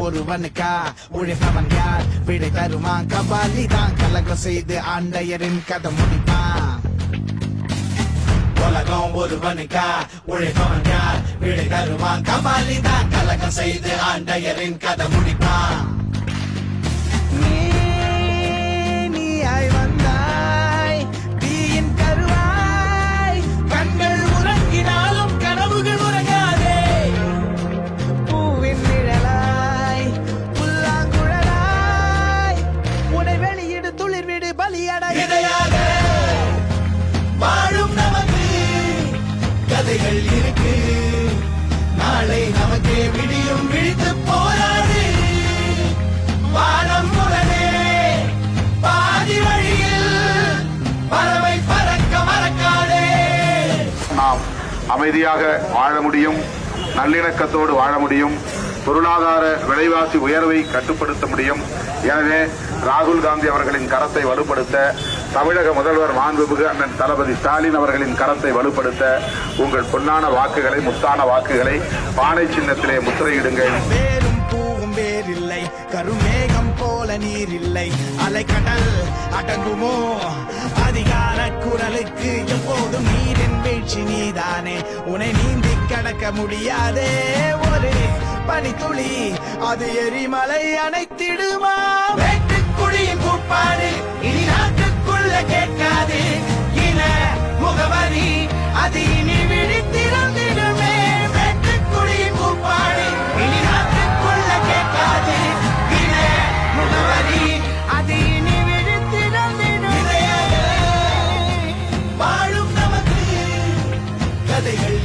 ஒருவனுக்கா உழைப்பவன் யார் விடை தருமா கபாலி தான் கலகம் செய்து ஆண்டையரின் கதை முடிப்பான் உலகம் ஒருவனுக்கா உழைப்பவன் யார் விடை தருவான் கபாலி தான் கலகம் செய்து ஆண்டையரின் கதை முடிப்பான் நீயாய் வந்தாய் தீயின் கருவாய் கண்கள் உறங்கினாலும் கனவுகள் உறங்காதே பூவின் நிழலாய் புல்லாங்குழலாய் உனை வெளியிடு துளிர்விடு பலியடையாக வாழும் நமக்கு கதைகள் இருக்கு நாளை நமக்கே விடியும் விழித்து போராடு வானம் முரணே பாதி வழியில் பறவை பறக்க மறக்காதே. நாம் அமைதியாக வாழ முடியும், நல்லிணக்கத்தோடு வாழ முடியும், பொருளாதார விலைவாசி உயர்வை கட்டுப்படுத்த முடியும். எனவே ராகுல் காந்தி அவர்களின் கரத்தை வலுப்படுத்த, தமிழக முதல்வர் மாண்புமிகு அண்ணன் தளபதி ஸ்டாலின் அவர்களின் கரத்தை வலுப்படுத்த உங்கள் பொன்னான வாக்குகளை, முத்தான வாக்குகளை பானை சின்னத்திலே முத்திரையிடுங்கள். வேறும் பூவும் வேறில்லை, கருமேகம் போல நீர் இல்லை, அலைக்கடல் அடங்குமோ அதிகார குரலுக்கு எப்போதும் நீரின் வீழ்ச்சி நீதானே, உன்னை நீந்தி கடக்க முடியாதே ஒரு பனித்துளி அது எரிமலை அணைத்திடுமா. வெட்டுக்குடியின் கூப்பாடு இனி நாட்டுக்குள்ள கேட்காது, இன முகவரி அது இனி விழித்திறந்திடுமே. வெட்டுக்குடியின் கூப்பாடு இனி நாட்டுக்குள்ள கேட்காது, இன முகவரி அது இனி விழித்திறந்திடுமே. வாழும் நமக்கு கதைகள்